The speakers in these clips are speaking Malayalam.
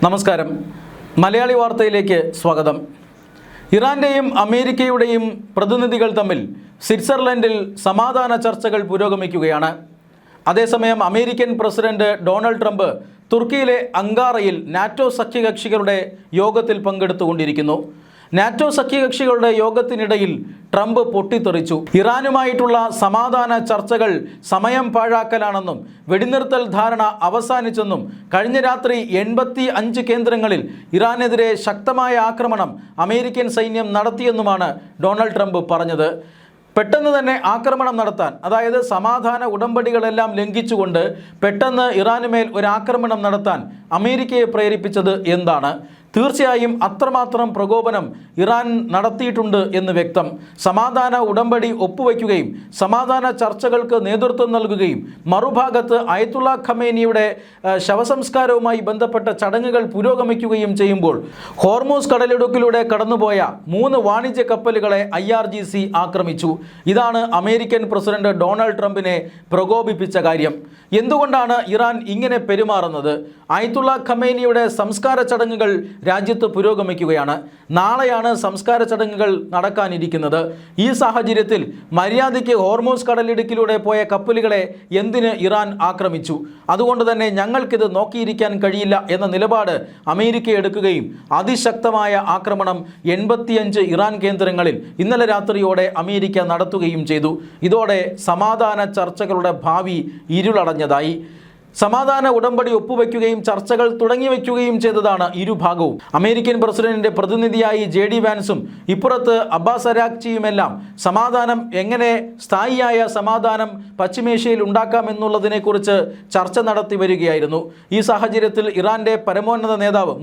നമസ്കാരം. മലയാളി വാർത്തയിലേക്ക് സ്വാഗതം. ഇറാന്റെയും അമേരിക്കയുടെയും പ്രതിനിധികൾ തമ്മിൽ സ്വിറ്റ്സർലൻഡിൽ സമാധാന ചർച്ചകൾ പുരോഗമിക്കുകയാണ്. അതേസമയം അമേരിക്കൻ പ്രസിഡന്റ് ഡൊണാൾഡ് ട്രംപ് തുർക്കിയിലെ അങ്കാറയിൽ നാറ്റോ സഖ്യകക്ഷികളുടെ യോഗത്തിൽ പങ്കെടുത്തുകൊണ്ടിരിക്കുന്നു. നാറ്റോ സഖ്യകക്ഷികളുടെ യോഗത്തിനിടയിൽ ട്രംപ് പൊട്ടിത്തെറിച്ചു. ഇറാനുമായിട്ടുള്ള സമാധാന ചർച്ചകൾ സമയം പാഴാക്കലാണെന്നും വെടിനിർത്തൽ ധാരണ അവസാനിച്ചെന്നും കഴിഞ്ഞ രാത്രി 85 കേന്ദ്രങ്ങളിൽ ഇറാനെതിരെ ശക്തമായ ആക്രമണം അമേരിക്കൻ സൈന്യം നടത്തിയെന്നുമാണ് ഡൊണാൾഡ് ട്രംപ് പറഞ്ഞത്. പെട്ടെന്ന് തന്നെ ആക്രമണം നടത്താൻ, അതായത് സമാധാന ഉടമ്പടികളെല്ലാം ലംഘിച്ചുകൊണ്ട് പെട്ടെന്ന് ഇറാനുമേൽ ഒരു ആക്രമണം നടത്താൻ അമേരിക്കയെ പ്രേരിപ്പിച്ചത് എന്താണ്? തീർച്ചയായും അത്രമാത്രം പ്രകോപനം ഇറാൻ നടത്തിയിട്ടുണ്ട് എന്ന് വ്യക്തം. സമാധാന ഉടമ്പടി ഒപ്പുവയ്ക്കുകയും സമാധാന ചർച്ചകൾക്ക് നേതൃത്വം നൽകുകയും മറുഭാഗത്ത് അയത്തുള്ള ഖമേനിയുടെ ശവസംസ്കാരവുമായി ബന്ധപ്പെട്ട ചടങ്ങുകൾ പുരോഗമിക്കുകയും ചെയ്യുമ്പോൾ ഹോർമൂസ് കടലിടുക്കിലൂടെ കടന്നുപോയ 3 വാണിജ്യ കപ്പലുകളെ IRGC ആക്രമിച്ചു. ഇതാണ് അമേരിക്കൻ പ്രസിഡന്റ് ഡൊണാൾഡ് ട്രംപിനെ പ്രകോപിപ്പിച്ച കാര്യം. എന്തുകൊണ്ടാണ് ഇറാൻ ഇങ്ങനെ പെരുമാറുന്നത്? അയത്തുള്ള ഖമേനിയുടെ സംസ്കാര ചടങ്ങുകൾ രാജ്യത്ത് പുരോഗമിക്കുകയാണ്. നാളെയാണ് സംസ്കാര ചടങ്ങുകൾ നടക്കാനിരിക്കുന്നത്. ഈ സാഹചര്യത്തിൽ മര്യാദയ്ക്ക് ഹോർമൂസ് കടലിടുക്കിലൂടെ പോയ കപ്പലുകളെ എന്തിന് ഇറാൻ ആക്രമിച്ചു? അതുകൊണ്ട് തന്നെ ഞങ്ങൾക്കിത് നോക്കിയിരിക്കാൻ കഴിയില്ല എന്ന നിലപാട് അമേരിക്ക എടുക്കുകയും അതിശക്തമായ ആക്രമണം 85 ഇറാൻ കേന്ദ്രങ്ങളിൽ ഇന്നലെ രാത്രിയോടെ അമേരിക്ക നടത്തുകയും ചെയ്തു. ഇതോടെ സമാധാന ചർച്ചകളുടെ ഭാവി ഇരുളടഞ്ഞതായി. സമാധാന ഉടമ്പടി ഒപ്പുവെക്കുകയും ചർച്ചകൾ തുടങ്ങിവെക്കുകയും ചെയ്തതാണ് ഇരുഭാഗവും. അമേരിക്കൻ പ്രസിഡന്റിന്റെ പ്രതിനിധിയായി JD വാൻസും ഇപ്പുറത്ത് അബ്ബാസ് അരാക്ചിയുമെല്ലാം സമാധാനം എങ്ങനെ സ്ഥായിയായ സമാധാനം പശ്ചിമേഷ്യയിൽ ഉണ്ടാക്കാമെന്നുള്ളതിനെക്കുറിച്ച് ചർച്ച നടത്തി വരികയായിരുന്നു. ഈ സാഹചര്യത്തിൽ ഇറാന്റെ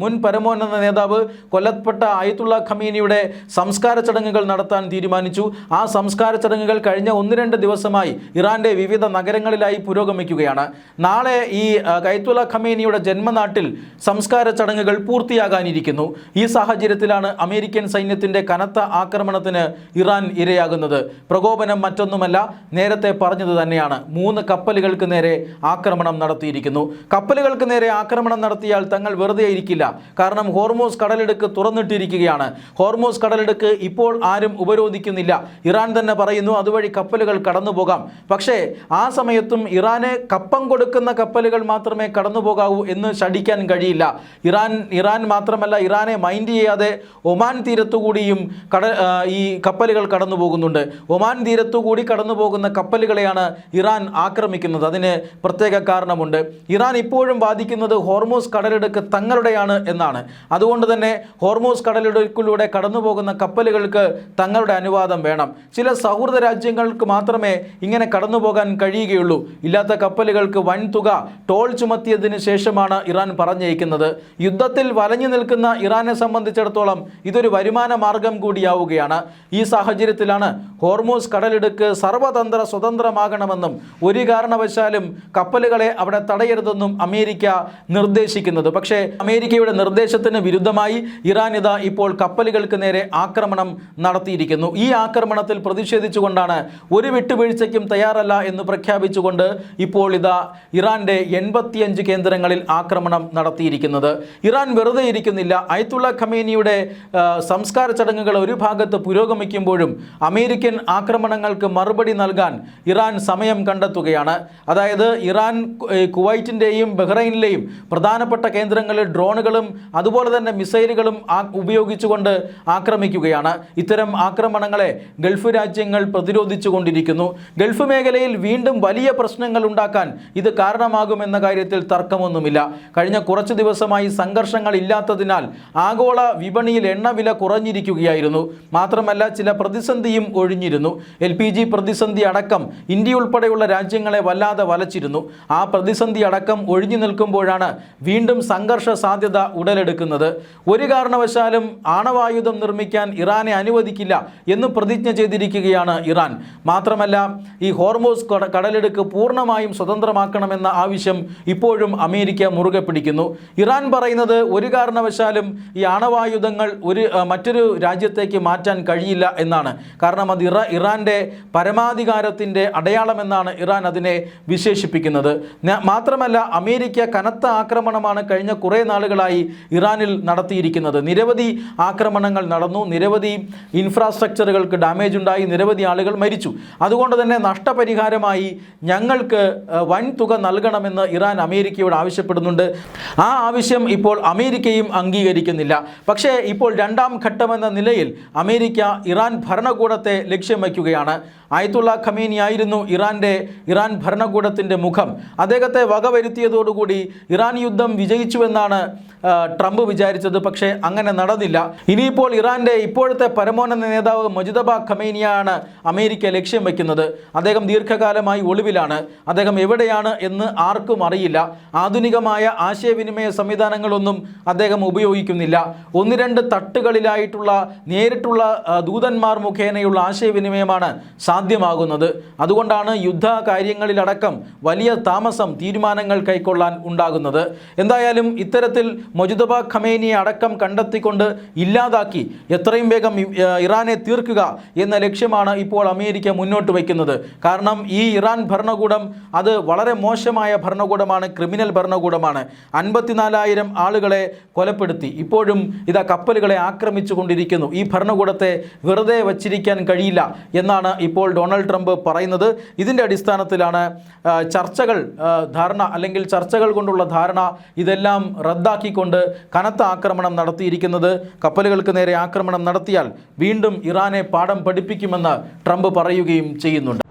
മുൻ പരമോന്നത നേതാവ് കൊല്ലപ്പെട്ട അയത്തുള്ള ഖമീനിയുടെ സംസ്കാര ചടങ്ങുകൾ നടത്താൻ തീരുമാനിച്ചു. ആ സംസ്കാര ചടങ്ങുകൾ കഴിഞ്ഞ 1-2 ദിവസമായി ഇറാന്റെ വിവിധ നഗരങ്ങളിലായി പുരോഗമിക്കുകയാണ്. നാളെ ഈ അയത്തുള്ള ഖമേനിയുടെ ജന്മനാട്ടിൽ സംസ്കാര ചടങ്ങുകൾ പൂർത്തിയാകാനിരിക്കുന്നു. ഈ സാഹചര്യത്തിലാണ് അമേരിക്കൻ സൈന്യത്തിന്റെ കനത്ത ആക്രമണത്തിന് ഇറാൻ ഇരയാകുന്നത്. പ്രകോപനം മറ്റൊന്നുമല്ല, നേരത്തെ പറഞ്ഞത് തന്നെയാണ്. 3 കപ്പലുകൾക്ക് നേരെ ആക്രമണം നടത്തിയിരിക്കുന്നു. കപ്പലുകൾക്ക് നേരെ ആക്രമണം നടത്തിയാൽ തങ്ങൾ വെറുതെ ഇരിക്കില്ല. കാരണം ഹോർമൂസ് കടലിടുക്ക് തുറന്നിട്ടിരിക്കുകയാണ്. ഹോർമൂസ് കടലിടുക്ക് ഇപ്പോൾ ആരും ഉപരോധിക്കുന്നില്ല. ഇറാൻ തന്നെ പറയുന്നു അതുവഴി കപ്പലുകൾ കടന്നു പോകാം. പക്ഷേ ആ സമയത്തും ഇറാന് കപ്പം കൊടുക്കുന്ന കപ്പലുകൾ മാത്രമേ കടന്നു പോകാവൂ എന്ന് ശഠിക്കാൻ കഴിയില്ല. ഇറാൻ മാത്രമല്ല, ഇറാനെ മൈൻഡ് ചെയ്യാതെ ഒമാൻ തീരത്തുകൂടിയും ഈ കപ്പലുകൾ കടന്നു പോകുന്നുണ്ട്. ഒമാൻ തീരത്തുകൂടി കടന്നു പോകുന്ന കപ്പലുകളെയാണ് ഇറാൻ ആക്രമിക്കുന്നത്. അതിന് പ്രത്യേക കാരണമുണ്ട്. ഇറാൻ ഇപ്പോഴും വാദിക്കുന്നത് ഹോർമൂസ് കടലിടുക്ക് തങ്ങളുടെയാണ് എന്നാണ്. അതുകൊണ്ട് തന്നെ ഹോർമൂസ് കടലിടുക്കിലൂടെ കടന്നു പോകുന്ന കപ്പലുകൾക്ക് തങ്ങളുടെ അനുവാദം വേണം. ചില സൗഹൃദ രാജ്യങ്ങൾക്ക് മാത്രമേ ഇങ്ങനെ കടന്നു പോകാൻ കഴിയുകയുള്ളൂ. ഇല്ലാത്ത കപ്പലുകൾക്ക് വൻതുക ടോൾ ചുമത്തിയതിന് ശേഷമാണ് ഇറാൻ പറഞ്ഞയക്കുന്നത്. യുദ്ധത്തിൽ വലഞ്ഞു നിൽക്കുന്ന ഇറാനെ സംബന്ധിച്ചിടത്തോളം ഇതൊരു വരുമാന മാർഗം കൂടിയാവുകയാണ്. ഈ സാഹചര്യത്തിലാണ് ഹോർമൂസ് കടലിടുക്ക് സർവതന്ത്ര സ്വതന്ത്രമാകണമെന്നും ഒരു കാരണവശാലും കപ്പലുകളെ അവിടെ തടയരുതെന്നും അമേരിക്ക നിർദ്ദേശിക്കുന്നത്. പക്ഷേ അമേരിക്കയുടെ നിർദ്ദേശത്തിന് വിരുദ്ധമായി ഇറാൻ ഇതാ ഇപ്പോൾ കപ്പലുകൾക്ക് നേരെ ആക്രമണം നടത്തിയിരിക്കുന്നു. ഈ ആക്രമണത്തിൽ പ്രതിഷേധിച്ചുകൊണ്ടാണ് ഒരു വിട്ടുവീഴ്ചയ്ക്കും തയ്യാറല്ല എന്ന് പ്രഖ്യാപിച്ചുകൊണ്ട് ഇപ്പോൾ ഇതാ ഇറാന്റെ 85 കേന്ദ്രങ്ങളിൽ ആക്രമണം നടത്തിയിരിക്കുന്നത്. ഇറാൻ വെറുതെ ഇരിക്കുന്നില്ല. അയത്തുള്ള ഖമേനിയുടെ സംസ്കാര ചടങ്ങുകൾ ഒരു ഭാഗത്ത് പുരോഗമിക്കുമ്പോഴും അമേരിക്കൻ ആക്രമണങ്ങൾക്ക് മറുപടി നൽകാൻ ഇറാൻ സമയം കണ്ടെത്തുകയാണ്. അതായത് ഇറാൻ കുവൈറ്റിൻ്റെയും ബഹ്റൈനിലെയും പ്രധാനപ്പെട്ട കേന്ദ്രങ്ങളിൽ ഡ്രോണുകളും അതുപോലെ തന്നെ മിസൈലുകളും ഉപയോഗിച്ചുകൊണ്ട് ആക്രമിക്കുകയാണ്. ഇത്തരം ആക്രമണങ്ങളെ ഗൾഫ് രാജ്യങ്ങൾ പ്രതിരോധിച്ചുകൊണ്ടിരിക്കുന്നു. ഗൾഫ് മേഖലയിൽ വീണ്ടും വലിയ പ്രശ്നങ്ങൾ ഉണ്ടാക്കാൻ ഇത് കാരണമാകുമെന്ന കാര്യത്തിൽ തർക്കമൊന്നുമില്ല. കഴിഞ്ഞ കുറച്ച് ദിവസമായി സംഘർഷങ്ങൾ ഇല്ലാത്തതിനാൽ ആഗോള വിപണിയിൽ എണ്ണവില കുറഞ്ഞിരിക്കുകയായിരുന്നു. മാത്രമല്ല ചില പ്രതിസന്ധിയും ഒഴിഞ്ഞിരുന്നു. LPG പ്രതിസന്ധി അടക്കം ഇന്ത്യ ഉൾപ്പെടെയുള്ള രാജ്യങ്ങളെ വല്ലാതെ വലച്ചിരുന്നു. ആ പ്രതിസന്ധി അടക്കം ഒഴിഞ്ഞു നിൽക്കുമ്പോഴാണ് വീണ്ടും സംഘർഷ സാധ്യത ഉടലെടുക്കുന്നത്. ഒരു കാരണവശാലും ആണവായുധം നിർമ്മിക്കാൻ ഇറാനെ അനുവദിക്കില്ല എന്ന് പ്രതിജ്ഞ ചെയ്തിരിക്കുകയാണ് ഇറാൻ. മാത്രമല്ല ഈ ഹോർമൂസ് കടലിടുക്ക് പൂർണ്ണമായും സ്വതന്ത്രമാക്കണമെന്ന ആവശ്യം ഇപ്പോഴും അമേരിക്ക മുറുകെ പിടിക്കുന്നു. ഇറാൻ പറയുന്നത് ഒരു കാരണവശാലും ഈ ആണവായുധങ്ങൾ മറ്റൊരു രാജ്യത്തേക്ക് മാറ്റാൻ കഴിയില്ല എന്നാണ്. കാരണം അത് ഇറാൻ്റെ പരമാധികാരത്തിൻ്റെ അടയാളമെന്നാണ് ഇറാൻ അതിനെ വിശേഷിപ്പിക്കുന്നത്. മാത്രമല്ല അമേരിക്ക കനത്ത ആക്രമണമാണ് കഴിഞ്ഞ കുറേ നാളുകളായി ഇറാനിൽ നടത്തിയിരിക്കുന്നത്. നിരവധി ആക്രമണങ്ങൾ നടന്നു, നിരവധി ഇൻഫ്രാസ്ട്രക്ചറുകൾക്ക് ഡാമേജ് ഉണ്ടായി, നിരവധി ആളുകൾ മരിച്ചു. അതുകൊണ്ട് തന്നെ നഷ്ടപരിഹാരമായി ഞങ്ങൾക്ക് വൻ തുക നൽകണമെന്ന് ഇറാൻ അമേരിക്കയോട് ആവശ്യപ്പെടുന്നുണ്ട്. ആ ആവശ്യം ഇപ്പോൾ അമേരിക്കയും അംഗീകരിക്കുന്നില്ല. പക്ഷേ ഇപ്പോൾ രണ്ടാം ഘട്ടമെന്ന നിലയിൽ അമേരിക്ക ഇറാൻ ഭരണകൂടത്തെ ലക്ഷ്യം വയ്ക്കുകയാണ്. ആയത്തുള്ള ഖമേനി ആയിരുന്നു ഇറാൻ ഭരണകൂടത്തിൻ്റെ മുഖം. അദ്ദേഹത്തെ വകവരുത്തിയതോടുകൂടി ഇറാൻ യുദ്ധം വിജയിച്ചുവെന്നാണ് ട്രംപ് വിചാരിച്ചത്. പക്ഷേ അങ്ങനെ നടന്നില്ല. ഇനിയിപ്പോൾ ഇറാൻ്റെ ഇപ്പോഴത്തെ പരമോന്നത നേതാവ് മുജ്തബ ഖമേനിയാണ് അമേരിക്ക ലക്ഷ്യം വയ്ക്കുന്നത്. അദ്ദേഹം ദീർഘകാലമായി ഒളിവിലാണ്. അദ്ദേഹം എവിടെയാണ് എന്ന് ആർക്കും അറിയില്ല. ആധുനികമായ ആശയവിനിമയ സംവിധാനങ്ങളൊന്നും അദ്ദേഹം ഉപയോഗിക്കുന്നില്ല. 1-2 തട്ടുകളിലായിട്ടുള്ള നേരിട്ടുള്ള ദൂതന്മാർ മുഖേനയുള്ള ആശയവിനിമയമാണ് സാധ്യമാകുന്നത്. അതുകൊണ്ടാണ് യുദ്ധ കാര്യങ്ങളിലടക്കം വലിയ താമസം തീരുമാനങ്ങൾ കൈക്കൊള്ളാൻ ഉണ്ടാകുന്നത്. എന്തായാലും ഇത്തരത്തിൽ മുജ്തബ ഖമേനിയെ അടക്കം കണ്ടെത്തിക്കൊണ്ട് ഇല്ലാതാക്കി എത്രയും വേഗം ഇറാനെ തീർക്കുക എന്ന ലക്ഷ്യമാണ് ഇപ്പോൾ അമേരിക്ക മുന്നോട്ട് വയ്ക്കുന്നത്. കാരണം ഈ ഇറാൻ ഭരണകൂടം അത് വളരെ മോശമായ ഭരണകൂടമാണ്, ക്രിമിനൽ ഭരണകൂടമാണ്. 54,000 ആളുകളെ കൊലപ്പെടുത്തി. ഇപ്പോഴും കപ്പലുകളെ ആക്രമിച്ചു കൊണ്ടിരിക്കുന്നു. ഈ ഭരണകൂടത്തെ വെറുതെ വച്ചിരിക്കാൻ കഴിയില്ല എന്നാണ് ഇപ്പോൾ ഡൊണാൾഡ് ട്രംപ് പറയുന്നത്. ഇതിൻ്റെ അടിസ്ഥാനത്തിലാണ് ചർച്ചകൾ കൊണ്ടുള്ള ധാരണ ഇതെല്ലാം റദ്ദാക്കിക്കൊണ്ട് കനത്ത ആക്രമണം നടത്തിയിരിക്കുന്നത്. കപ്പലുകൾക്ക് നേരെ ആക്രമണം നടത്തിയാൽ വീണ്ടും ഇറാനെ പാഠം പഠിപ്പിക്കുമെന്ന് ട്രംപ് പറയുകയും ചെയ്യുന്നുണ്ട്.